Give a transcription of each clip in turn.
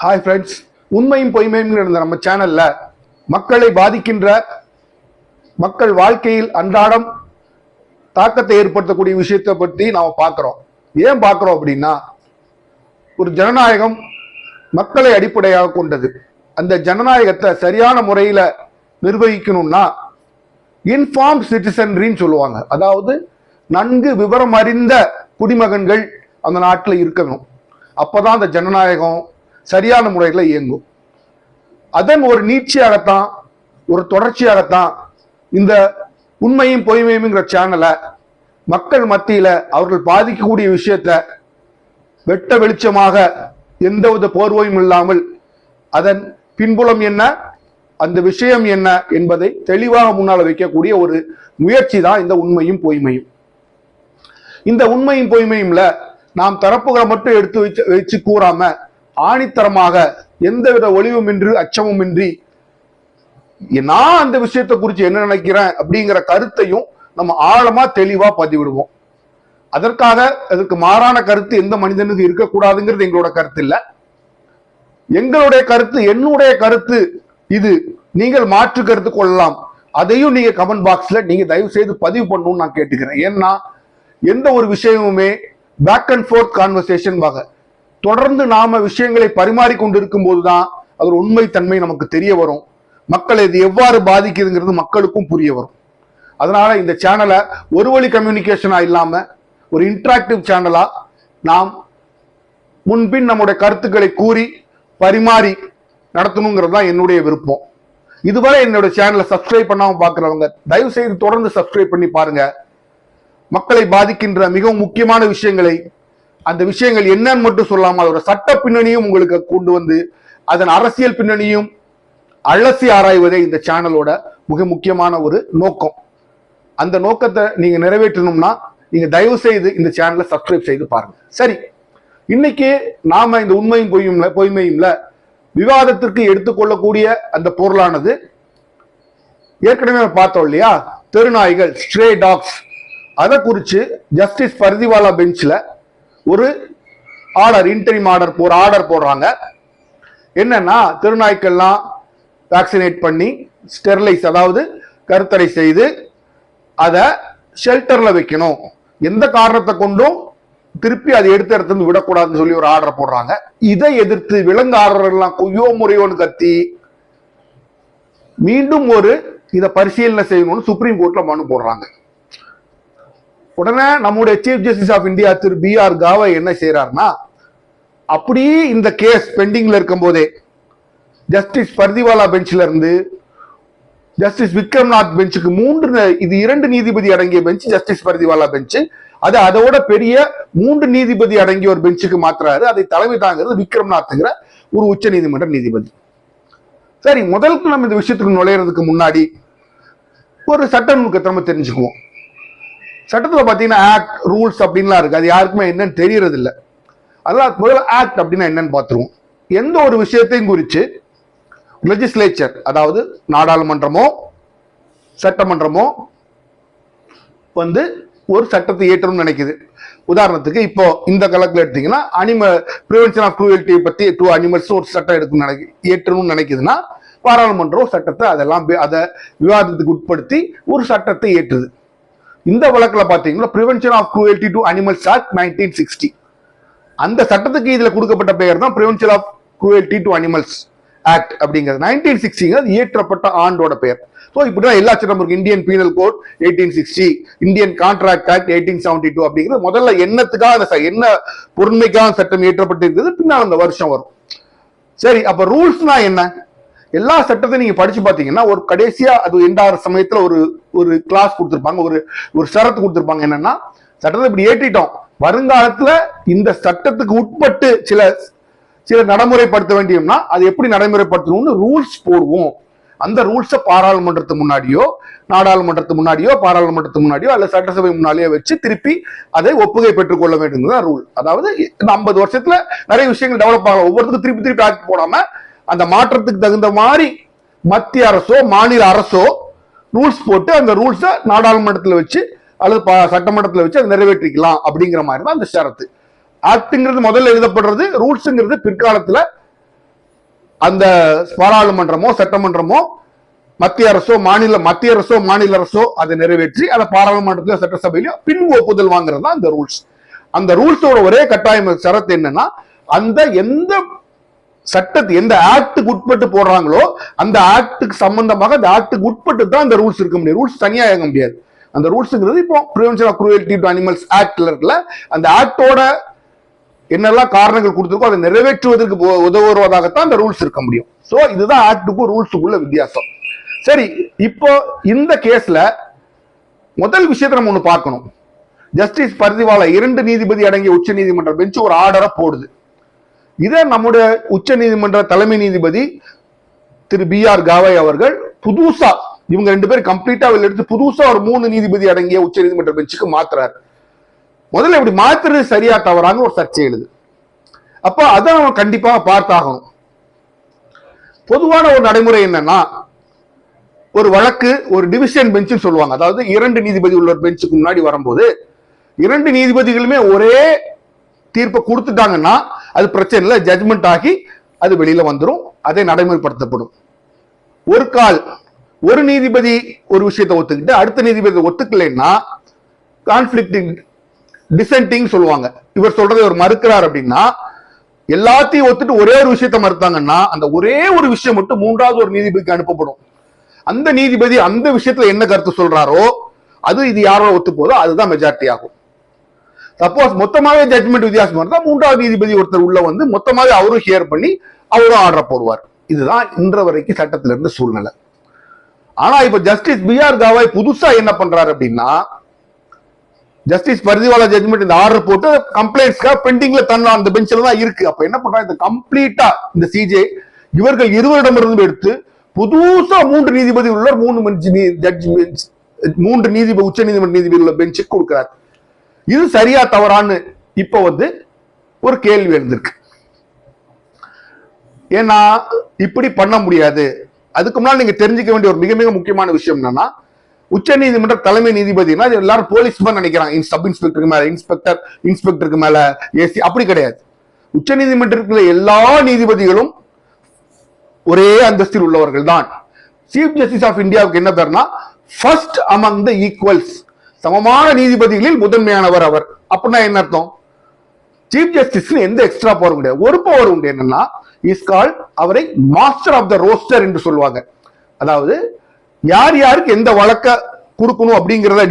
Hi friends, உண்மையும் பொய்மையும் இருந்த நம்ம சேனல்ல மக்களை பாதிக்கின்ற மக்கள் வாழ்க்கையில் அன்றாடம் தாக்கத்தை ஏற்படுத்தக்கூடிய விஷயத்தை பற்றி நாம பார்க்கிறோம். ஏன் பார்க்கிறோம் அப்படின்னா, ஒரு ஜனநாயகம் மக்களை அடிப்படையாக கொண்டது. அந்த ஜனநாயகத்தை சரியான முறையில நிர்வகிக்கணும்னா இன்ஃபார்ம் சிட்டிசன்ரின்னு சொல்லுவாங்க. அதாவது நன்கு விவரம் அறிந்த குடிமகன்கள் அந்த நாட்டில் இருக்கணும். அப்பதான் அந்த ஜனநாயகம் சரியான முறையில் இயங்கும். அதன் ஒரு நீட்சியாகத்தான், ஒரு தொடர்ச்சியாகத்தான் இந்த உண்மையும் பொய்மையும்ங்கிற சேனலை மக்கள் மத்தியில அவர்கள் பாதிக்கக்கூடிய விஷயத்த வெட்ட வெளிச்சமாக எந்தவித போர்வையும் இல்லாமல் அதன் பின்புலம் என்ன, அந்த விஷயம் என்ன என்பதை தெளிவாக முன்னால் வைக்கக்கூடிய ஒரு முயற்சி தான் இந்த உண்மையும் பொய்மையும். இந்த உண்மையும் பொய்மையும்ல நாம் தரப்புகளை மட்டும் எடுத்து வச்சு கூறாம ஆணித்தரமாக எந்தவித ஒளிவுமின்றி அச்சமுமின்றி நான் அந்த விஷயத்தை குறித்து என்ன நினைக்கிறேன் அப்படிங்கிற கருத்தையும் நம்ம ஆழமா தெளிவா பதிவிடுவோம். அதற்கு மாறான கருத்து எந்த மனிதனுக்கு இருக்கக்கூடாதுங்கிறது எங்களோட கருத்து இல்ல. எங்களுடைய கருத்து, என்னுடைய கருத்து இது. நீங்கள் மாற்று கருத்து கொள்ளலாம். அதையும் நீங்க கமெண்ட் பாக்ஸ்ல நீங்க தயவு செய்து பதிவு பண்ணணும்னு நான் கேட்டுக்கிறேன். ஏன்னா எந்த ஒரு விஷயமுமே பேக் அண்ட் ஃபோர்த் கான்வர்சேஷன் வாங்க தொடர்ந்து நாம விஷயங்களை பரிமாறிக்கொண்டிருக்கும் போதுதான் அது உண்மை தன்மை நமக்கு தெரிய வரும். மக்களை இது எவ்வாறு பாதிக்குதுங்கிறது மக்களுக்கும் புரிய வரும். அதனால இந்த சேனலை ஒரு வழி கம்யூனிகேஷனா இல்லாம ஒரு இன்டராக்டிவ் சேனலா நாம் முன்பின் நம்முடைய கருத்துக்களை கூறி பரிமாறி நடத்தணுங்கிறது தான் என்னுடைய விருப்பம். இதுவரை என்னுடைய சேனலை சப்ஸ்கிரைப் பண்ணாம பாக்குறவங்க தயவு செய்து தொடர்ந்து சப்ஸ்கிரைப் பண்ணி பாருங்க. மக்களை பாதிக்கின்ற மிகவும் முக்கியமான விஷயங்களை, அந்த விஷயங்கள் என்னன்னு மட்டும் சொல்லாமல் அதோட சட்ட பின்னணியும் உங்களுக்கு கொண்டு வந்து அதன் அரசியல் பின்னணியும் அலசி ஆராய்வதே இந்த சேனலோட மிக முக்கியமான ஒரு நோக்கம். அந்த நோக்கத்தை நீங்க நிறைவேற்றணும்னா நீங்க தயவு செய்து இந்த சேனலை சப்ஸ்கிரைப் செய்து பாருங்க. சரி, இன்னைக்கு நாம இந்த உண்மையும் பொய்மையும்ல விவாதத்திற்கு எடுத்துக்கொள்ளக்கூடிய அந்த பொருளானது ஏற்கனவே பார்த்தோம் இல்லையா, தெருநாய்கள், ஸ்ட்ரே டாக்ஸ். அதை குறித்து ஜஸ்டிஸ் பர்திவாலா பெஞ்ச்ல ஒரு ஆர்டர், இன்டரிம் ஆர்டர், ஒரு ஆர்டர் போடுறாங்க. என்னன்னா, தெருநாய்க்கெல்லாம் வேக்சினேட் பண்ணி ஸ்டெர்லைஸ், அதாவது கருத்தடை செய்து அதை ஷெல்டர்ல வைக்கணும். எந்த காரணத்தை கொண்டும் திருப்பி அதை எடுத்து விடக்கூடாதுன்னு சொல்லி ஒரு ஆர்டர் போடுறாங்க. இதை எதிர்த்து விலங்காரர்கள்லாம் கொய்யோ முறையோன்னு கத்தி மீண்டும் ஒரு இதை பரிசீலனை செய்யணும்னு சுப்ரீம் கோர்ட்ல மனு போடுறாங்க. உடனே நம்முடைய சீஃப் ஜஸ்டிஸ் ஆஃப் இந்தியா திரு B.R. காவை என்ன செய்யறாருன்னா, அப்படியே இந்த கேஸ் பெண்டிங்ல இருக்கும் போதே ஜஸ்டிஸ் பர்திவாலா பெஞ்ச்ல இருந்து ஜஸ்டிஸ் விக்ரம்நாத் பெஞ்சுக்கு இது 2 நீதிபதி அடங்கிய பெஞ்ச் ஜஸ்டிஸ் பர்திவாலா பெஞ்ச். அது அதோட பெரிய 3 நீதிபதி அடங்கிய ஒரு பெஞ்சுக்கு மாத்துறாரு. அதை தலைமை தாங்கிறது விக்ரம்நாத்ங்கிற ஒரு உச்ச நீதிமன்ற நீதிபதி. சரி, முதலுக்கு நம்ம இந்த விஷயத்துக்கு நுழையிறதுக்கு முன்னாடி ஒரு சட்ட நுணுக்கத்தை நம்ம தெரிஞ்சுக்குவோம். சட்டத்துல பாத்தீங்கன்னா ஆக்ட், ரூல்ஸ் அப்படின்லாம் இருக்கு. அது யாருக்குமே என்னன்னு தெரியறது இல்லை. அதனால முதல்ல ஆக்ட் அப்படின்னா என்னன்னு பார்த்துருவோம். எந்த ஒரு விஷயத்தையும் குறித்து லெஜிஸ்லேச்சர், அதாவது நாடாளுமன்றமோ சட்டமன்றமோ வந்து ஒரு சட்டத்தை ஏற்றணும்னு நினைக்குது. உதாரணத்துக்கு இப்போ இந்த கலக்கில் எடுத்தீங்கன்னா பிரிவென்ஷன் ஆஃப் க்ரூயல்டி பத்தி 2 அனிமல்ஸ் ஒரு சட்டம் ஏற்றணும்னு நினைக்குதுன்னா பாராளுமன்றம் சட்டத்தை அதை விவாதத்துக்கு உட்படுத்தி ஒரு சட்டத்தை ஏற்றுது. இந்த வழக்கில் பார்த்தீங்கன்னா prevention of cruelty to animals act 1960. அந்த சட்டத்துக்கு இதுல கொடுக்கப்பட்ட பெயர் தான் prevention of cruelty to animals act அப்படிங்கிறது. 1960 இயற்றப்பட்ட ஆண்டோட பெயர். ஸோ இப்படிதான் எல்லா சட்டமும் இருக்கு. Indian penal code 1860, Indian contract act 1872 அப்படிங்கிறது முதல்ல என்ன பொருண்மைக்காக சட்டம் இயற்றப்பட்டிருக்கிறது. பின்னால் அந்த வருஷம் வரும். சரி, அப்ப ரூல்ஸ்னா என்ன? எல்லா சட்டத்தையும் நீங்க படிச்சு பாத்தீங்கன்னா ஒரு கடைசியா அது எண்டாகிற சமயத்துல ஒரு கிளாஸ் கொடுத்திருப்பாங்க, ஒரு ஷரத்து கொடுத்திருப்பாங்க. என்னன்னா, சட்டத்தை இப்படி ஏற்றிட்டோம், வருங்காலத்துல இந்த சட்டத்துக்கு உட்பட்டு சில நடைமுறைப்படுத்த வேண்டியம்னா அது எப்படி நடைமுறைப்படுத்தணும்னு ரூல்ஸ் போடுவோம். அந்த ரூல்ஸை பாராளுமன்றத்துக்கு முன்னாடியோ நாடாளுமன்றத்துக்கு முன்னாடியோ பாராளுமன்றத்துக்கு முன்னாடியோ அல்ல சட்டசபை முன்னாடியோ வச்சு திருப்பி அதை ஒப்புகை பெற்றுக் கொள்ள வேண்டும் ரூல். அதாவது 50 வருஷத்துல நிறைய விஷயங்கள் டெவலப் ஆகலாம். ஒவ்வொருத்துக்கும் திருப்பி ஆக்ட் போடாம அந்த மாற்றத்துக்கு தகுந்த மாதிரி மத்திய அரசோ மாநில அரசோ ரூல்ஸ் போட்டு அந்த ரூல்ஸை நாடாளுமன்றத்தில் வச்சு அல்லது சட்டமன்றத்தில் வச்சு அதை நிறைவேற்றிக்கலாம் அப்படிங்கிற மாதிரி தான் அந்த ஷரத்து. ஆக்ட்ங்கிறது முதல்ல எழுதப்படுறது, ரூல்ஸ்ங்கிறது பிற்காலத்துல அந்த பாராளுமன்றமோ சட்டமன்றமோ மத்திய அரசோ மாநில அரசோ அதை நிறைவேற்றி அதை பாராளுமன்றத்திலோ சட்டசபையிலோ பின் ஒப்புதல் வாங்குறது தான் இந்த ரூல்ஸ். அந்த ரூல்ஸோட ஒரே கட்டாயம் சரத்து என்னன்னா, அந்த எந்த சட்டத்து எந்த ஆக்டுக்கு உட்பட்டு போடுறாங்களோ அந்த ஆக்டுக்கு சம்பந்தமாக அந்த ஆக்டுக்கு உட்பட்டு தான் அந்த ரூல்ஸ் இருக்க முடியும். ரூல்ஸ் தனியா இயங்க முடியாது. அந்த ரூல்ஸ்ங்கிறது இப்போ prevention of cruelty to animals ஆக்ட்ல இருக்குல்ல, அந்த ஆக்டோட என்னெல்லாம் காரணங்கள் கொடுத்திருக்கோ அதை நிறைவேற்றுவதற்கு உதவுவதாகத்தான் அந்த ரூல்ஸ் இருக்க முடியும். சோ இதுதான் ஆக்டுக்கும் ரூல்ஸுக்குள்ள வித்தியாசம். சரி, இப்போ இந்த கேஸ்ல முதல் விஷயத்தை நம்ம ஒண்ணு பார்க்கணும். ஜஸ்டிஸ் பர்திவாலா 2 நீதிபதி அடங்கிய உச்ச நீதிமன்ற பெஞ்ச் ஒரு ஆர்டரை போடுது. இதை நம்முடைய உச்ச நீதிமன்ற தலைமை நீதிபதி திரு BR கவாய் அவர்கள் புதுசா இவங்க 2 பேரும் கம்ப்ளீட்டா எடுத்து புதுசா ஒரு 3 நீதிபதி அடங்கிய உச்ச நீதிமன்ற பெஞ்சுக்கு மாத்துறாரு. முதல்ல இப்படி மாத்துறது சரியா தவறாங்க ஒரு சர்ச்சை எழுது. அப்ப அதை நம்ம கண்டிப்பாக பார்த்தாகணும். பொதுவான ஒரு நடைமுறை என்னன்னா, ஒரு வழக்கு ஒரு டிவிஷன் பெஞ்சுன்னு சொல்லுவாங்க. அதாவது 2 நீதிபதி உள்ள ஒரு பெஞ்சுக்கு முன்னாடி வரும்போது 2 நீதிபதிகளுமே ஒரே தீர்ப்பை கொடுத்துட்டாங்கன்னா அது பிரச்சனை இல்லை, ஜட்மெண்ட் ஆகி அது வெளியில வந்துடும், அதை நடைமுறைப்படுத்தப்படும். ஒரு கால் ஒரு நீதிபதி ஒரு விஷயத்தை ஒத்துக்கிட்டு அடுத்த நீதிபதி ஒத்துக்கலைன்னா கான்ஃபிளிக்டிங் டிசென்டிங் சொல்லுவாங்க. இவர் சொல்றதை ஒரு மறுக்கிறார் அப்படின்னா, எல்லாத்தையும் ஒத்துட்டு ஒரே ஒரு விஷயத்தை மறுத்தாங்கன்னா அந்த ஒரே ஒரு விஷயம் மட்டும் 3வது ஒரு நீதிபதிக்கு அனுப்பப்படும். அந்த நீதிபதி அந்த விஷயத்துல என்ன கருத்து சொல்றாரோ அது இது யாரோட ஒத்து போதோ அதுதான் மெஜாரிட்டி ஆகும். சப்போஸ் மொத்தமாவே ஜட்மெண்ட் வித்தியாசமா இருந்தா 3வது நீதிபதி ஒருத்தர் உள்ள வந்து மொத்தமாவே அவரும் ஹியர் பண்ணி அவரும் ஆர்டர் போடுவார். இதுதான் இன்ற வரைக்கும் சட்டத்தில இருந்த சூழ்நிலை. ஆனா இப்ப ஜஸ்டிஸ் BR கவாய் புதுசா என்ன பண்றாரு அப்படின்னா, ஜஸ்டிஸ் பர்திவாலா ஜட்மெண்ட் இந்த ஆர்டர் போட்டு கம்ப்ளைண்ட்ஸ்க்காக பெண்டிங்ல தன்ன அந்த பெஞ்சில தான் இருக்கு. அப்ப என்ன பண்றாங்க, இந்த கம்ப்ளீட்டா இந்த CJ இவர்கள் இருவரிடமிருந்து எடுத்து புதுசா 3 நீதிபதி உள்ள 3 நீதிபதி உச்ச நீதிமன்ற நீதிபதி உள்ள பெஞ்சுக்கு கொடுக்கிறார். இது சரியா தவறான்னு இப்ப வந்து ஒரு கேள்வி எழுந்திருக்கு. ஏன்னா இப்படி பண்ண முடியாது. அதுக்கு முன்னாடி நீங்க தெரிஞ்சுக்க வேண்டிய ஒரு மிக மிக முக்கியமான விஷயம் என்னன்னா, உச்ச நீதிமன்ற தலைமை நீதிபதினா எல்லாரும் போலீஸ் நினைக்கிறாங்க. சப் இன்ஸ்பெக்டருக்கு மேல இன்ஸ்பெக்டருக்கு மேல AC அப்படி கிடையாது. உச்ச நீதிமன்றத்தில் எல்லா நீதிபதிகளும் ஒரே அந்தஸ்தில் உள்ளவர்கள் தான். சீஃப் ஜஸ்டிஸ் ஆஃப் இந்தியாவுக்கு என்ன பேர்னா ஃபர்ஸ்ட் அமங் த ஈக்குவல்ஸ், சமமான நீதிபதிகளில் முதன்மையானவர் அவர். அப்படின்னா என்ன அர்த்தம், சீஃப் ஜஸ்டிஸ் எந்த எக்ஸ்ட்ரா பவர் கிடையாது. ஒரு பவர் உண்டு, என்னன்னா இஸ் கால்ட், அவரை மாஸ்டர் ஆஃப் த ரோஸ்டர் என்று சொல்லுவாங்க. அதாவது யார் யாருக்கு எந்த வழக்க கொடுக்கணும் அப்படிங்கிறத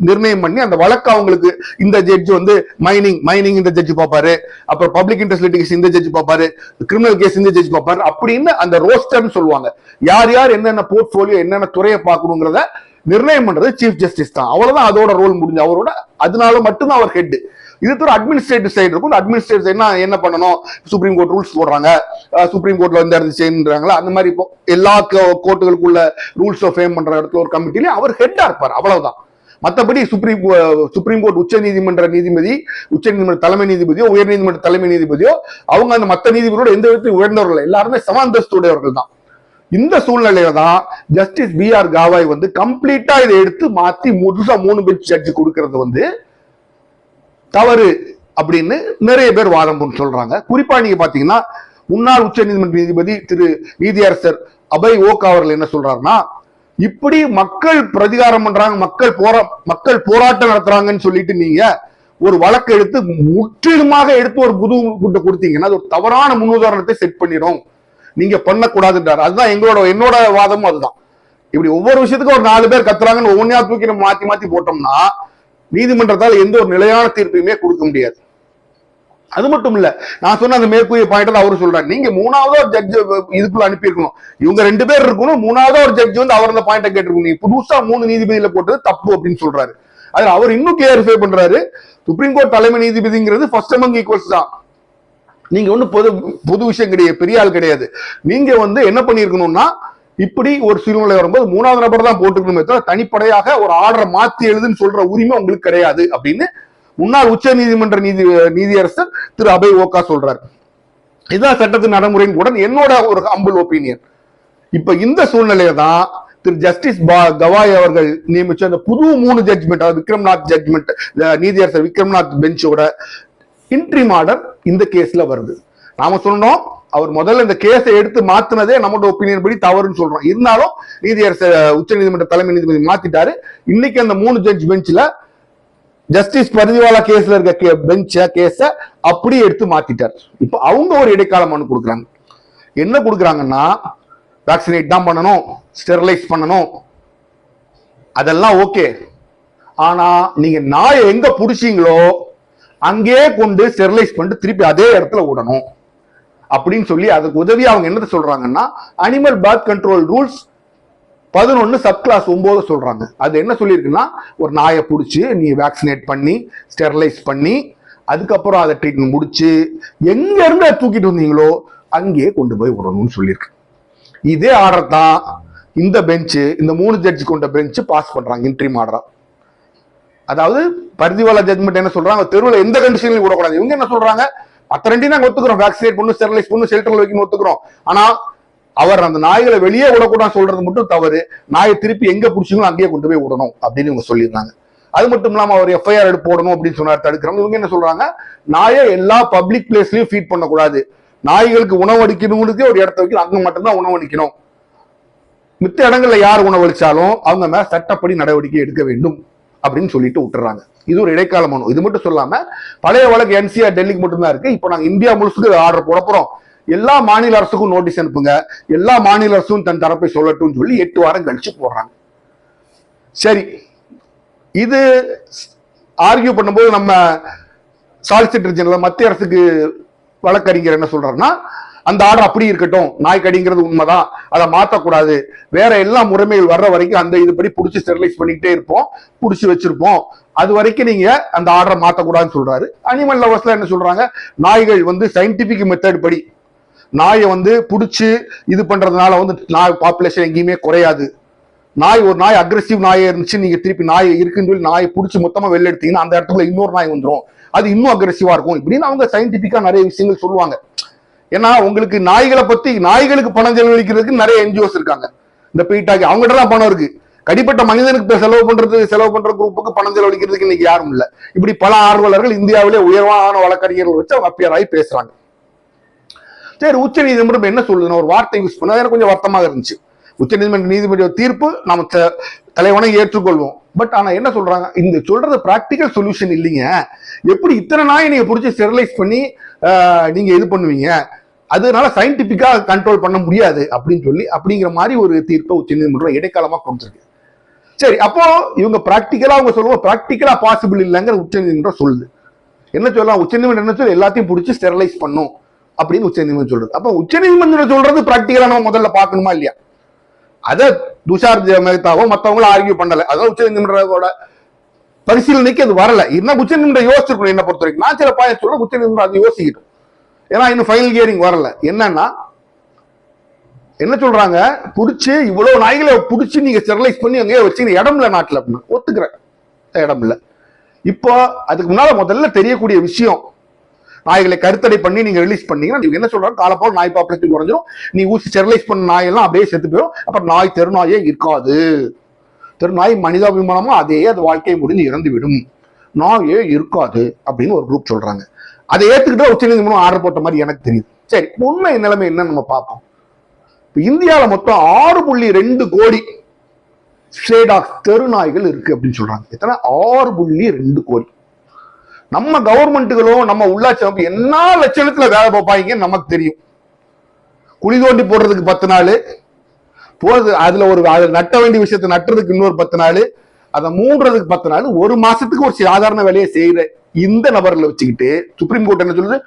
நிர்ணயம் பண்ணி அந்த வழக்கு அவங்களுக்கு இந்த ஜட்ஜ் வந்து மைனிங் இந்த ஜட்ஜ் பார்ப்பாரு, அப்புறம் பப்ளிக் இன்ட்ரெஸ்ட் லிட்டிகேஷன் இந்த ஜட்ஜ் பார்ப்பாரு, கிரிமினல் கேஸ் இந்த ஜட்ஜ் பார்ப்பாரு அப்படின்னு அந்த ரோஸ்டர்னு சொல்லுவாங்க. யார் யார் என்னென்ன போர்ட்போலியோ என்னென்ன துறையை பார்க்கணுங்கிறத நிர்ணயம் பண்றது சீஃப் ஜஸ்டிஸ் தான். அவ்வளவுதான் அதோட ரோல் முடிஞ்சு. அவரோட அதனால மட்டும்தான் அவர் ஹெட். இது ஒரு அட்மினிஸ்ட்ரேட்டிவ் சைடு இருக்கும். அட்மினிஸ்ட்ரேட்டிவ் சைடுனா என்ன பண்ணணும், சுப்ரீம் கோர்ட் ரூல்ஸ் போடுறாங்க, சுப்ரீம் கோர்ட்ல வந்து இருந்து செய்யறாங்களா, அந்த மாதிரி இப்போ எல்லா கோர்ட்டுகளுக்குள்ள ரூல்ஸ் ஃபேம் பண்ற இடத்துல ஒரு கமிட்டில அவர் ஹெட்டா இருப்பார். அவ்வளவுதான். மற்றபடி சுப்ரீம் கோர்ட் உச்ச நீதிமன்ற நீதிபதி, உச்ச நீதிமன்ற தலைமை நீதிபதியோ உயர் நீதிமன்ற தலைமை நீதிபதியோ அவங்க அந்த மற்ற நீதிபதியோட எந்த விதத்தையும் உயர்ந்தவர்கள், எல்லாருமே சமாந்தஸ்துடையவர்கள் தான். இந்த சூழ்நிலையில தான் ஜஸ்டிஸ் BR கவாய் வந்து கம்ப்ளீட்டா இதை எடுத்து மாத்தி முழுசா 3 பெஞ்ச் ஜட்ஜ் கொடுக்கறது வந்து தவறு அப்படின்னு நிறைய பேர் வாதம் சொல்றாங்க. குறிப்பா நீங்க பாத்தீங்கன்னா முன்னாள் உச்ச நீதிமன்ற நீதிபதி திரு நீதியரசர் அபய் ஓகா அவர்கள் என்ன சொல்றாருன்னா, இப்படி மக்கள் பிரதிகாரம் பண்றாங்க, மக்கள் போராட்டம் நடத்துறாங்கன்னு சொல்லிட்டு நீங்க ஒரு வழக்கு எடுத்து முற்றிலுமாக எடுத்து ஒரு புது கூட்ட கொடுத்தீங்கன்னா அது ஒரு தவறான முன்னுதாரணத்தை செட் பண்ணிடும், நீங்க பண்ணக்கூடாதுன்றாரு. அதுதான் என்னோட வாதமும் அதுதான். இப்படி ஒவ்வொரு விஷயத்துக்கும் ஒரு 4 பேர் கத்துறாங்கன்னு ஒவ்வொன்றையா தூக்கி நம்ம மாத்தி போட்டோம்னா நீதிமன்றத்தால் எந்த ஒரு நிலையான தீர்ப்பையுமே கொடுக்க முடியாது. அது மட்டும் இல்ல, நான் சொன்ன அந்த மேற்கூறிய பாயிண்ட் அவரு சொல்றாரு, நீங்க 3வது ஒரு ஜட்ஜ் இதுக்குள்ள அனுப்பி இருக்கணும், இவங்க 2 பேர் இருக்கணும், 3வது ஒரு ஜட்ஜ் வந்து அவர் அந்த பாயிண்ட கேட்டிருக்கணும், நீங்க புதுசா 3 நீதிபதியில போட்டது தப்பு அப்படின்னு சொல்றாரு. அதுல அவர் இன்னும் கிளியரிஃபை பண்றாரு, சுப்ரீம் கோர்ட் தலைமை நீதிபதிங்கிறது ஃபர்ஸ்ட் அமங் ஈக்குவல்ஸ் தான். நீங்க ஒன்னும் பொது விஷயம் கிடையாது, பெரிய ஆள் கிடையாது. நீங்க வந்து என்ன பண்ணிருக்கணும்னா, இப்படி ஒரு சூழ்நிலை வரும்போது 3வது நபர் தான் போட்டுக்கணுமே தவிர தனிப்படையாக ஒரு ஆர்டரை மாத்தி எழுதுன்னு சொல்ற உரிமை உங்களுக்கு கிடையாது அப்படின்னு முன்னாள் உச்ச நீதிமன்ற நீதியரசர் திரு அபய் ஓகா சொல்றாரு. இதுதான் சட்டத்தின் நடைமுறையின் கூட என்னோட ஒரு ஹம்பிள் ஒப்பீனியன். இப்ப இந்த சூழ்நிலையை தான் திரு ஜஸ்டிஸ் கவாய் அவர்கள் நியமிச்ச அந்த புது 3 ஜட்ஜ்மெண்ட், அதாவது விக்ரம்நாத் ஜட்ஜ்மெண்ட், நீதியரசர் விக்ரம்நாத் பெஞ்சோட இன்ட்ரீம் ஆர்டர் இந்த கேஸ்ல வருது. நாம சொன்னோம் அவர் முதல்ல இந்த கேஸை எடுத்து மாத்தினதே நம்மளோட ஒப்பீனியன் படி தவறுன்னு சொல்றோம். இருந்தாலும் நீதியரசர் உச்ச நீதிமன்ற தலைமை நீதிபதி மாத்திட்டாரு. இன்னைக்கு அந்த 3 ஜட்ஜ் பெஞ்ச்ல ஜஸ்டிஸ் பரிதிவாலா கேஸ்ல இருக்க கேஸ அப்படியே எடுத்து மாத்திட்டார். இப்ப அவங்க ஒரு இடைக்கால மனு கொடுக்குறாங்க. என்ன கொடுக்குறாங்கன்னா, வேக்சினேட் தான் பண்ணணும், ஸ்டெரிலைஸ் பண்ணணும், அதெல்லாம் ஓகே. ஆனா நீங்க நாயை எங்க புடிச்சீங்களோ அங்கே கொண்டு ஸ்டெரிலைஸ் பண்ணிட்டு திருப்பி அதே இடத்துல விடணும் அப்படின்னு சொல்லி அதுக்கு உதவி அவங்க என்ன சொல்றாங்கன்னா, animal birth control rules 11 sub clause 9 சொல்றாங்க. அது என்ன சொல்லியிருக்குன்னா, ஒரு நாயை பிடிச்சி நீ வேக்சினேட் பண்ணி ஸ்டெரிலைஸ் பண்ணி அதுக்கப்புறம் அதை ட்ரீட்மெண்ட் முடிச்சு எங்க இருந்து தூக்கிட்டு வந்தீங்களோ அங்கேயே கொண்டு போய் விடணும்னு சொல்லியிருக்கு. இதே ஆர்டர் தான் இந்த பெஞ்சு, இந்த 3 ஜட்ஜி கொண்ட பெஞ்சு பாஸ் பண்றாங்க இன்ட்ரீம் ஆர்டரா. அதாவது பரிதிவாலா ஜட்மெண்ட் என்ன சொல்றாங்க, தெருவில் எந்த கண்டிஷன்லையும் விடக்கூடாது. இவங்க என்ன சொல்றாங்க, மற்ற ரெண்டையும் நாங்க ஒத்துக்கிறோம், வேக்சினேட் பண்ணு, ஸ்டெரிலைஸ் பண்ணு, ஷெல்டர்ல வைக்கணும் ஒத்துக்கிறோம். ஆனா அவர் அந்த நாய்களை வெளியே விடக்கூடாது சொல்றது மட்டும் தவறு. நாயை திருப்பி எங்க பிடிச்சிங்களோ அங்கேயே கொண்டு போய் விடணும் அப்படின்னு இவங்க சொல்லியிருந்தாங்க. அது மட்டும் இல்லாம அவர் எஃப்ஐஆர் எடுத்து போடணும் அப்படின்னு சொன்னார், தடுக்கிறவங்க. இவங்க என்ன சொல்றாங்க, நாயை எல்லா பப்ளிக் பிளேஸ்லயும் ஃபீட் பண்ணக்கூடாது, நாய்களுக்கு உணவு அளிக்கணுங்கிறதுக்கே ஒரு இடத்த வைக்கணும், அங்க மட்டும்தான் உணவு அளிக்கணும், மித்த இடங்கள்ல யார் உணவளிச்சாலும் அவங்க மேல சட்டப்படி நடவடிக்கை எடுக்க வேண்டும் அப்படின்னு சொல்லிட்டு விட்டுறாங்க. இது ஒரு இடைக்கால மனு. இது மட்டும் சொல்லாம பழைய வழக்கு என்சிஆர் டெல்லிக்கு மட்டும்தான் இருக்கு. இப்போ நாங்க இந்தியா முழுசுக்கு ஆர்டர் போட போறோம், எல்லா மாநில அரசுக்கும் நோட்டீஸ் அனுப்புங்க, எல்லா மாநில அரசும் தன் தரப்பை சொல்லட்டும் சொல்லி 8 வாரம் கழிச்சு போடுறாங்க. சரி, இது ஆர்கியூ பண்ணும்போது நம்ம சாலிசிட்டர் ஜெனரல் மத்திய அரசுக்கு வழக்கறிஞர் என்ன சொல்றாருன்னா, அந்த ஆர்டர் அப்படி இருக்கட்டும், நாய் கடிங்கிறது உண்மைதான், அதை மாற்றக்கூடாது, வேற எல்லா முறைமைகள் வர்ற வரைக்கும் அந்த இதுபடி பிடிச்சி ஸ்டெரிலைஸ் பண்ணிக்கிட்டே இருப்போம், பிடிச்சி வச்சிருப்போம், அது வரைக்கும் நீங்க அந்த ஆர்டரை மாற்றக்கூடாதுன்னு சொல்றாரு. அனிமல் லவர்ஸ்ல என்ன சொல்றாங்க, நாய்கள் சயின்டிபிக் மெத்தட் படி நாயை பிடிச்சி இது பண்றதுனால நாய் பாப்புலேஷன் எங்கேயுமே குறையாது. ஒரு நாய் அக்ரெசிவ் நாயை இருந்துச்சு, நீங்க திருப்பி நாய் இருக்குன்னு சொல்லி நாயை பிடிச்சி மொத்தமா வெளில எடுத்தீங்கன்னா அந்த இடத்துல இன்னொரு நாய் வந்துடும், அது இன்னும் அக்ரெசிவா இருக்கும் இப்படின்னு அவங்க சயின்டிபிக்கா நிறைய விஷயங்கள் சொல்லுவாங்க. ஏன்னா உங்களுக்கு நாய்களை பத்தி, நாய்களுக்கு பணம் செலவழிக்கிறதுக்கு நிறைய என்ஜிஓஸ் இருக்காங்க, இந்த பீட்டாக்கி அவங்ககிட்ட தான் பணம் இருக்கு. கடிப்பட்ட மனிதனுக்கு செலவு பண்ற குரூப்புக்கு பணம் செலவழிக்கிறதுக்கு இன்னைக்கு யாரும் இல்லை. இப்படி பல ஆர்வலர்கள் இந்தியாவிலே உயர்வான வழக்கறிஞர்கள் வச்சு அவங்க அப்பியர் ஆகி பேசுறாங்க. சரி, உச்ச நீதிமன்றம் என்ன சொல்லுதுன்னு ஒரு வார்த்தை யூஸ் பண்ண எனக்கு கொஞ்சம் வருத்தமாக இருந்துச்சு. உச்ச நீதிமன்ற தீர்ப்பு நாம தலைவனை ஏற்றுக்கொள்வோம். பட் ஆனா என்ன சொல்றாங்க, இந்த சொல்றது பிராக்டிக்கல் சொல்யூஷன் இல்லைங்க, எப்படி இத்தனை நாயை நீங்க பிடிச்சி ஸ்டெரிலைஸ் பண்ணி நீங்க இது பண்ணுவீங்க, அதனால சயின்டிபிக்கா கண்ட்ரோல் பண்ண முடியாது அப்படின்னு சொல்லி அப்படிங்கிற மாதிரி ஒரு தீர்ப்பை உச்ச நீதிமன்றம் இடைக்காலமா கொடுத்துருக்கு. சரி, அப்போ இவங்க பிராக்டிக்கலா அவங்க சொல்லுவோம், பிராக்டிக்கலா பாசிபிள் இல்லைங்கிற உச்ச நீதிமன்றம் சொல்லுது. என்ன சொல்லலாம், உச்ச நீதிமன்றம் என்ன சொல்லி எல்லாத்தையும் பிடிச்சி ஸ்டெரிலைஸ் பண்ணும் அப்படின்னு உச்ச நீதிமன்றம் சொல்றது. அப்ப உச்ச நீதிமன்றம் சொல்றது பிராக்டிக்கலா நம்ம முதல்ல பார்க்கணுமா இல்லையா? அதை துஷார் மேத்தாவோ மற்றவங்களும் ஆர்கியூ பண்ணல, அதாவது உச்ச நீதிமன்றத்தோட பரிசீலனைக்கு அது வரல. இன்னும் உச்ச நீதிமன்றம் யோசிச்சிருக்கணும். என்ன பொறுத்த வரைக்கும் நான் சில பாயிண்ட் சொல்ல உச்ச நீதிமன்றம் அது யோசிக்கிட்டோம். ஏன்னா இன்னும் ஃபைனல் ஹியரிங் வரல. என்னன்னா என்ன சொல்றாங்க, புடிச்சு இவ்வளவு நாய்களை புடிச்சு நீங்க ஸ்டெரிலைஸ் பண்ணி அங்கேயே வச்சு இடம் இல்ல நாட்டில் அப்படின்னு ஒத்துக்கிறேன், இடம் இல்ல. இப்போ அதுக்கு முன்னால முதல்ல தெரியக்கூடிய விஷயம், நாய்களை கருத்தடை பண்ணி நீங்க ரிலீஸ் பண்ணீங்கன்னா நீங்க என்ன சொல்றாங்க, காலப்போல் நாய் பாப்புலேஷன் குறைஞ்சிரும், நீ ஊசி ஸ்டெரிலைஸ் பண்ண நாயெல்லாம் அப்படியே செத்து போயிடும், அப்புறம் நாய் தெருநாயே இருக்காது, தெருநாய் மனிதாபிமானமா அதே அது வாழ்க்கையை முடிஞ்சு இறந்து விடும், நாயே இருக்காது அப்படின்னு ஒரு குரூப் சொல்றாங்க. அதை ஏத்துக்கிட்டு உச்ச நீதிமன்றம் ஆர்டர் போட்ட மாதிரி எனக்கு தெரியுது. சரி, உண்மை நிலைமை என்னன்னு நம்ம பார்ப்போம். இந்தியாவில் மொத்தம் 6.2 கோடி ஸ்ட்ரே டாக்ஸ் தெருநாய்கள் இருக்கு அப்படின்னு சொல்றாங்க. எத்தனை? 6.2 கோடி. நம்ம கவர்மெண்ட்டுகளும் நம்ம உள்ளாட்சி அமைப்பு என்ன லட்சணத்துல வேலை பார்ப்பாங்கன்னு நமக்கு தெரியும். குழி தோண்டி போடுறதுக்கு 10 நாள் போறது, அதுல ஒரு நட்ட வேண்டிய விஷயத்தை நட்டுறதுக்கு இன்னொரு 10 நாள், அதை மூடுறதுக்கு 10 நாள், ஒரு மாசத்துக்கு ஒரு சாதாரண வேலையை செய்யற இந்த நபர்களை வச்சுக்கிட்டு சுப்ரீம் கோர்ட் என்ன சொல்லுது,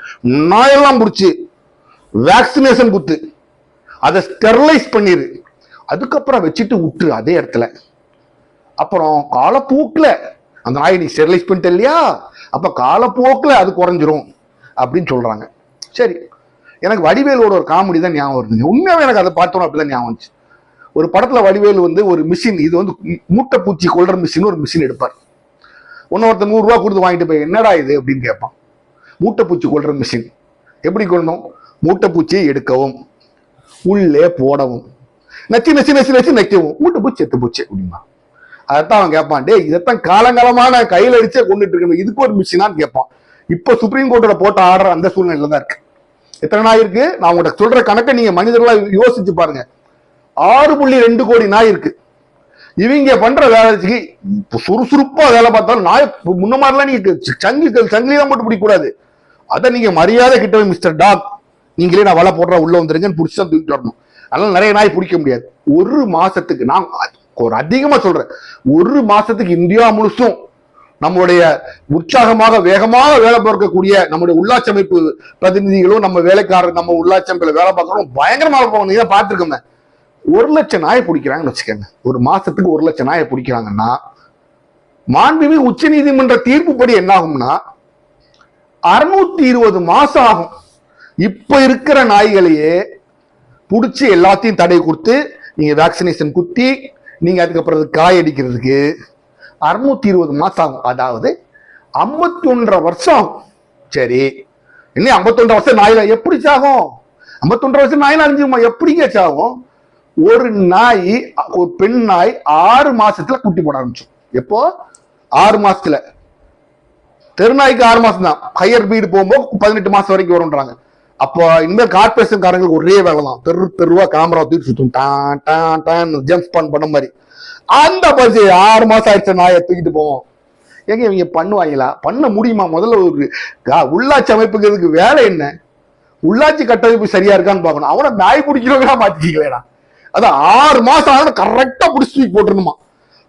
நாயெல்லாம் பிடிச்சி வேக்சினேஷன் குத்து, அதை ஸ்டெரிலைஸ் பண்ணிரு, அதுக்கப்புறம் வச்சுட்டு விட்டு அதே இடத்துல, அப்புறம் காலப்போக்கில் அந்த நாயை நீ ஸ்டெரிலைஸ் பண்ணிட்ட இல்லையா, அப்ப காலப்போக்கில் அது குறைஞ்சிரும் அப்படின்னு சொல்றாங்க. சரி, எனக்கு வடிவேலோட ஒரு காமெடி தான் ஞாபகம் வருதுங்க. உண்மையாவே எனக்கு அதை பார்த்தோம் அப்படிதான் ஞாபகம் வந்துச்சு. ஒரு படத்துல வடிவேலு ஒரு மிஷின், இது மூட்டை பூச்சி கொள்ற மிஷின், ஒரு மிஷின் எடுப்பார். ஒருத்தர் 100 ரூபா கொடுத்து வாங்கிட்டு போய் என்னடா இது அப்படின்னு கேட்பான். மூட்டை பூச்சி கொள்ற மிஷின். எப்படி கொள்ளணும்? மூட்டை பூச்சியை எடுக்கவும் உள்ளே போடவும் நச்சு நச்சு நச்சு நச்சு நக்கவும் மூட்டை பூச்சி செத்து பூச்சி அப்படிமா. அதைத்தான் அவன் கேட்பான், டே இதைத்தான் காலங்காலமான கையில் அடிச்சே கொண்டுட்டு இருக்கணும், இதுக்கு ஒரு மிஷினான்னு கேட்பான். இப்போ சுப்ரீம் கோர்ட்டோட போட்ட ஆர்டர் அந்த சூழ்நிலையில தான் இருக்கு. எத்தனை நாய் இருக்கு? நான் உங்கள்கிட்ட சொல்ற கணக்கை நீங்க மனிதர்களா யோசிச்சு பாருங்க. 6.2 கோடி நாய் இருக்கு. இவங்க பண்ற வேலைக்கு சுறுசுறுப்பா வேலை பார்த்தாலும் நாய் முன்ன மாதிரிலாம் நீங்க சங்கிலி தான் போட்டு பிடிக்கூடாது. அதை நீங்க மரியாதை கிட்ட மிஸ்டர் டாக், நீங்களே நான் வலை போடுற உள்ள வந்துருங்கன்னு பிடிச்சி தான் தூக்கிட்டு வரணும். அதனால நிறைய நாய் பிடிக்க முடியாது. ஒரு மாசத்துக்கு நான் ஒரு அதிகமா சொல்றேன், ஒரு மாசத்துக்கு இந்தியா முழுசும் நம்முடைய உற்சாகமாக வேகமாக வேலை பார்க்கக்கூடிய நம்முடைய உள்ளாட்சி அமைப்பு பிரதிநிதிகளும் நம்ம வேலைக்காரர் நம்ம உள்ளாட்சி அமைப்புல வேலை பார்க்கறோம் பயங்கரமாக போவாங்க. நீங்க பார்த்துருக்கோங்க. 1 லட்சம் நாயை பிடிக்கிறாங்கன்னு வச்சுக்கோங்க. ஒரு மாசத்துக்கு 1 லட்சம் நாயை பிடிக்கிறாங்கன்னா மாண்புமிகு உச்ச நீதிமன்ற தீர்ப்புப்படி என்ன ஆகும்னா 620 மாசம் ஆகும். இப்ப இருக்கிற நாய்களையே பிடிச்சி எல்லாத்தையும் தடை கொடுத்து நீங்க வேக்சினேஷன் குத்தி நீங்க அதுக்கப்புறம் காய் அடிக்கிறதுக்கு 620 மாசம் ஆகும். அதாவது 51 வருஷம் ஆகும். சரி, இன்னும் 51 வருஷம் நாயில எப்படி சாகும்? 51 வருஷம் நாயில அழிஞ்சுமா? எப்படிங்க சாகும்? ஒரு நாய், ஒரு பெண் நாய் 6 மாசத்துல குட்டி போட ஆரம்பிச்சோம். எப்போ? 6 மாசத்துல. தெருநாய்க்கு 6 மாசம் தான். ஹையர் பீடு போகும்போது 18 மாசம் வரைக்கும் வரும்ன்றாங்க. அப்போ இனிமேல் கார்பரேஷன் காரங்களுக்கு ஒரே வேலை தான், தெருவா கேமரா தூக்கி சுத்தும், டான் டான் டான் ஜம்ப் பண்ண மாதிரி. அந்த பரிசு 6 மாசம் ஆயிடுச்சு நாயை தூக்கிட்டு போவோம். எங்க இவங்க பண்ணுவாங்களா? பண்ண முடியுமா? முதல்ல ஒரு உள்ளாட்சி அமைப்புக்கு வேலை என்ன? உள்ளாட்சி கட்டமைப்பு சரியா இருக்கான்னு பார்க்கணும். அவனை நாய் பிடிக்கிறவங்களா மாத்திக்கலடா. அதான் 6 மாசம் ஆனா கரெக்டா பிடிச்சி தூக்கி போட்டுருணுமா.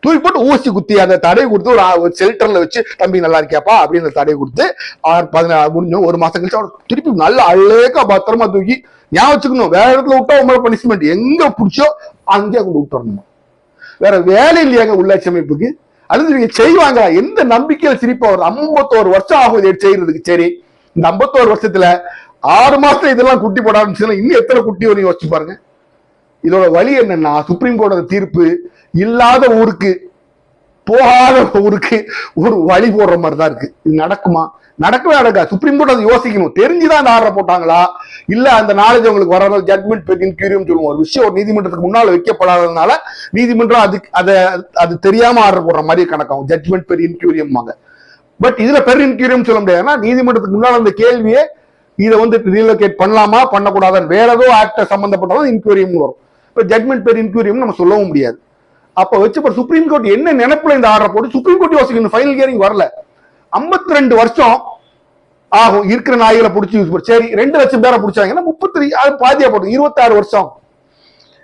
தூக்கி போட்டு ஊசி குத்தி அந்த தடையை கொடுத்து ஒரு ஷெல்டர்ல வச்சு தம்பி நல்லா இருக்கியாப்பா அப்படின்னு தடையை கொடுத்து 16 முடிஞ்சோம். 1 மாசம் கழிச்சு அவன் திருப்பி நல்ல அழகா பத்திரமா தூக்கி ஞாபகம் வச்சுக்கணும். வேற இடத்துல விட்டா உங்களை பனிஷ்மெண்ட், எங்க பிடிச்சோ அங்கேயே கொண்டு விட்டு வரணுமா. வேற வேலை இல்லையாங்க உள்ளாட்சி அமைப்புக்கு? அது நீங்க செய்வாங்க. எந்த நம்பிக்கையில சிரிப்பா வருது? 51 வருஷம் ஆகும் இதை செய்யறதுக்கு. சரி, இந்த 51 வருஷத்துல 6 மாசத்துல இதெல்லாம் குட்டி போட ஆரம்பிச்சுன்னா இன்னும் எத்தனை குட்டி வரையும் யோசிச்சு பாருங்க. இதோட வழி என்னன்னா, சுப்ரீம் கோர்ட்டோட தீர்ப்பு இல்லாத ஊருக்கு, போகாத ஊருக்கு ஒரு வழி போடுற மாதிரி தான் இருக்கு. இது நடக்குமா? நடக்கவே நடக்காது. சுப்ரீம் கோர்ட் அதை யோசிக்கணும். தெரிஞ்சுதான் அந்த ஆர்டர் போட்டாங்களா, இல்ல அந்த நாலேஜ் உங்களுக்கு வர ஜட்மெண்ட் பெர் இன்க்யூரியம் சொல்லுவோம். ஒரு விஷயம் ஒரு நீதிமன்றத்துக்கு முன்னால் வைக்கப்படாததுனால நீதிமன்றம் அது தெரியாம ஆர்டர் போடுற மாதிரி கணக்காகும். ஜட்மெண்ட் பெர் இன்க்யூரியம் வாங்க. பட் இதுல பெர் இன்க்யூரியம் சொல்ல முடியாதுன்னா நீதிமன்றத்துக்கு முன்னால் அந்த கேள்வியே இதை வந்து ரீலோகேட் பண்ணலாமா பண்ணக்கூடாதுன்னு வேற ஏதோ ஆக்ட சம்பந்தப்பட்டதான் இன்க்யூரியம் வரும். இப்ப ஜட்மெண்ட் பெர் இன்க்யூரியம் நம்ம சொல்லவும் முடியாது. அப்ப வச்சு சுப்ரீம் கோர்ட் என்ன நினைப்புல இந்த ஆர்டர் போட்டு சுப்ரீம் கோர்ட் யோசிக்கணும். ஃபைனல் ஹியரிங் வரல. 52 வருஷம் ஆகும் இருக்கிற நாய்களை பிடிச்சி யூஸ் பண்ணி. சரி, 2 லட்சம் பேரை பிடிச்சாங்கன்னா 33 பாதியா போடும். 26 வருஷம்.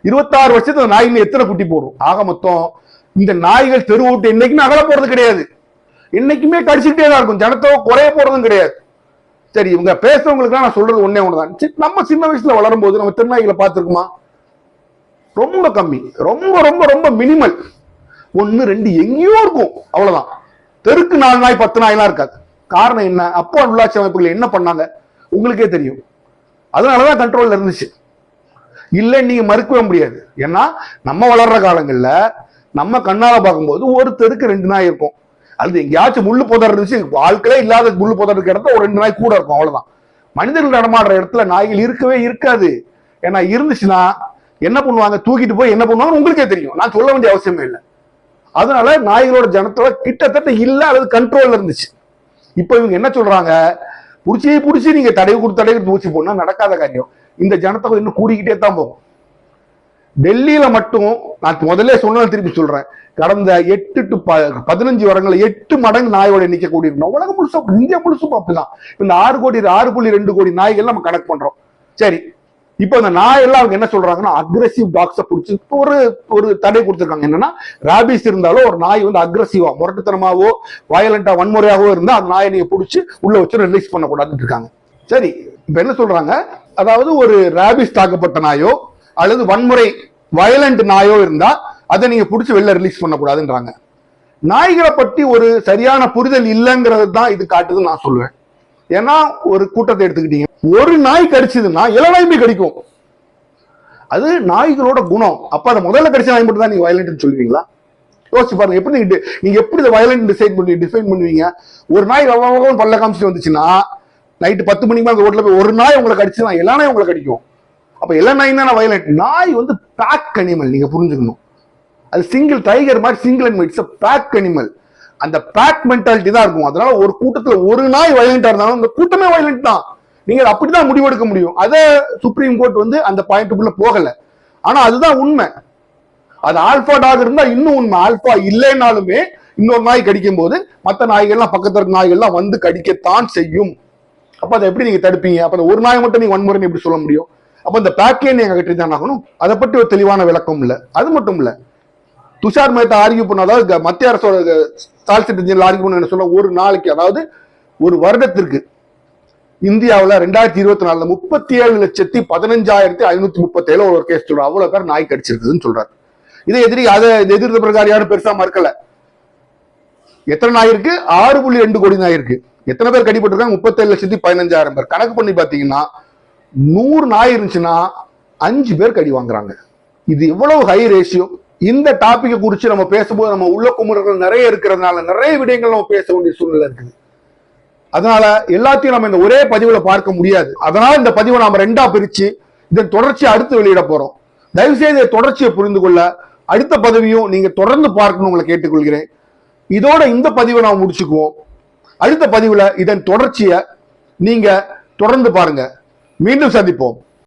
26 வருஷத்துல நாய்கள் எத்தனை குட்டி போடும்? ஆக மொத்தம் இந்த நாய்கள் தெரு விட்டு என்னைக்குமே அகல போறது கிடையாது. என்னைக்குமே கடிச்சுக்கிட்டே தான் இருக்கும். ஜனத்தோ குறைய போறதும் கிடையாது. சரி, இவங்க பேசுறவங்களுக்கு நான் சொல்றது ஒண்ணுதான். நம்ம சின்ன வயசுல வளரும் போது நம்ம திருநாய்களை பார்த்திருக்குமா? ரொம்ப கம்மி. ரொம்ப ரொம்ப ரொம்ப மினிமல். 1 2 எங்கேயோ இருக்கும், அவ்வளவுதான். தெருக்கு 4 நாய் 10 நாய்லாம் இருக்காது. காரணம் என்ன? அப்போ உள்ளாட்சி அமைப்புகள் என்ன பண்ணாங்க உங்களுக்கே தெரியும். அதனாலதான் கண்ட்ரோல்ல இருந்துச்சு. இல்ல நீங்க மறுக்கவே முடியாது. ஏன்னா நம்ம வளர்ற காலங்கள்ல நம்ம கண்ணால பார்க்கும்போது ஒரு தெருக்கு 2 நாய் இருக்கும். அது எங்கேயாச்சும் முள்ளு புதர் இருந்துச்சு, ஆட்களே இல்லாத முள்ளு புதர் இருக்கிற இடத்துல ஒரு 2 நாய் கூட இருக்கும், அவ்வளவுதான். மனிதர்கள் நடமாடுற இடத்துல நாய்கள் இருக்கவே இருக்காது. ஏன்னா இருந்துச்சுன்னா என்ன பண்ணுவாங்க? தூக்கிட்டு போய் என்ன பண்ணுவாங்க உங்களுக்கே தெரியும். நான் சொல்ல வேண்டிய அவசியமே இல்லை. அதனால நாய்களோட ஜனத்தோட கிட்டத்தட்ட இல்ல அல்லது கண்ட்ரோல்ல இருந்துச்சு. இப்ப இவங்க என்ன சொல்றாங்க? புடிச்சு நீங்க தடை கொடுத்து ஊசி போனா நடக்காத காரியம். இந்த ஜனத்தொகை இன்னும் கூடிக்கிட்டே தான் போகும். டெல்லியில மட்டும் நான் முதல்ல சொன்னது திருப்பி சொல்றேன், கடந்த 8 to 15 வருடங்கள் 8 மடங்கு நாயோட எண்ணிக்கை கூடி இருக்கணும். உலகம் முழுசும், இந்தியா முழுசும் அப்படிதான். இந்த 6.2 கோடி நாய்கள் நம்ம கணக்கு பண்றோம். சரி, இப்ப இந்த நாய் எல்லாம் அவங்க என்ன சொல்றாங்கன்னா அக்ரெசிவ் டாக்ஸை பிடிச்சி ஒரு தடை கொடுத்துருக்காங்க. என்னன்னா ராபிஸ் இருந்தாலும் ஒரு நாய் வந்து அக்ரெசிவா முரட்டுத்தனமாவோ வயலண்டா வன்முறையாவோ இருந்தா அந்த நாயை நீங்க பிடிச்சி உள்ள வச்சு ரிலீஸ் பண்ணக்கூடாதுன்னு இருக்காங்க. சரி, இப்ப என்ன சொல்றாங்க? அதாவது ஒரு ராபிஸ் தாக்கப்பட்ட நாயோ அல்லது வன்முறை வயலண்ட் நாயோ இருந்தா அதை நீங்க பிடிச்சி வெளில ரிலீஸ் பண்ணக்கூடாதுன்றாங்க. நாய்களை பற்றி ஒரு சரியான புரிதல் இல்லைங்கிறது தான் இது காட்டுதுன்னு நான் சொல்லுவேன். ஏன்னா ஒரு கூட்டத்தை எடுத்துக்கிட்டீங்க, ஒரு நாய் கடிச்சதுன்னா எல்லா நாயுமே கடிக்கும். அது நாய்களோட குணம். அப்ப அதை முதல்ல கடிச்ச நாய் மட்டும் தான் நீங்க வயலண்ட் சொல்லுவீங்களா? யோசிச்சு பாருங்க. எப்படி நீங்க எப்படி இதை வயலண்ட் டிஃபைன் பண்ணுவீங்க? ஒரு நாய் பல்ல காமிச்சிட்டு வந்துச்சுன்னா நைட்டு 10 மணிக்கு மேல ரோட்ல போய் ஒரு நாய் உங்களை கடிச்சுன்னா எல்லா நாயும் உங்களை கடிக்கும். அப்ப எல்லா நாயும் தான் வயலண்ட். நாய் வந்து பேக் அனிமல், நீங்க புரிஞ்சுக்கணும். அது சிங்கிள் டைகர் மாதிரி single animal, it's pack animal. அந்த பேக் மென்டாலிட்டி தான் இருக்கும். அதனால ஒரு கூட்டத்துல ஒரு நாய் வயலண்டா இருந்தாலும் அந்த கூட்டமே வயலண்ட் தான். நீங்க அப்படிதான் முடிவெடுக்க முடியும். அதை சுப்ரீம் கோர்ட் வந்து அந்த பாயிண்ட்டுக்குள்ள போகல. ஆனா அதுதான் உண்மை. அது ஆல்பா டாக் இருந்தா இன்னும் உண்மை. ஆல்பா இல்லைன்னாலுமே இன்னொரு நாய் கடிக்கும் போது மற்ற நாய்கள்லாம் பக்கத்துல இருக்க நாய்கள்லாம் வந்து கடிக்கத்தான் செய்யும். அப்ப அதை எப்படி நீங்க தடுப்பீங்க? அப்ப ஒரு நாய் மட்டும் நீங்க வன்முறைன்னு எப்படி சொல்ல முடியும்? அப்ப இந்த பேக்கே நீங்க கட்டி தான் ஆகணும். அதை பற்றி ஒரு தெளிவான விளக்கம் இல்ல. அது மட்டும் இல்ல, துஷார் மேத்தா ஆர்கியூ பண்ண, அதாவது மத்திய அரசோட சாலிசிட்டர் ஜெனரல் ஆர்கியூ பண்ண என்ன சொல்ல, ஒரு நாளைக்கு, அதாவது ஒரு வருடத்திற்கு இந்தியாவில் 2024 37,15,537 ஒரு கேஸ் சொல்றாரு. அவ்வளவு பேர் நாய் கடிச்சிருக்குதுன்னு சொல்றாரு. இதை அதை எதிர்த்த பிரகாரம் யாரும் பெருசா மறுக்கல. எத்தனை நாய் இருக்கு? 6.2 கோடி நாய் இருக்கு. எத்தனை பேர் கடிபட்டிருக்காங்க? 37,15,000 பேர். கணக்கு பண்ணி பாத்தீங்கன்னா 100 நாய் இருந்துச்சுன்னா 5 பேர் கடி வாங்குறாங்க. இது எவ்வளவு ஹை ரேஷியோ. இந்த டாபிக்கை குறித்து நம்ம பேசும்போது நம்ம உள்ள குமுறல்கள் நிறைய இருக்கிறதுனால நிறைய விடயங்கள் நம்ம பேச வேண்டிய சூழ்நிலை இருக்குது. அதனால எல்லாத்தையும் நம்ம இந்த ஒரே பதிவுல பார்க்க முடியாது. அதனால இந்த பதிவை நாம 2ஆ பிரிச்சு இதன் தொடர்ச்சியை அடுத்து வெளியிட போறோம். தயவு செய்து தொடர்ச்சியை புரிந்து கொள்ள அடுத்த பதிவையும் நீங்க தொடர்ந்து பார்க்கணும் உங்களை கேட்டுக்கொள்கிறேன். இதோட இந்த பதிவை நாம் முடிச்சுக்குவோம். அடுத்த பதிவுல இதன் தொடர்ச்சியை நீங்க தொடர்ந்து பாருங்க. மீண்டும் சந்திப்போம்.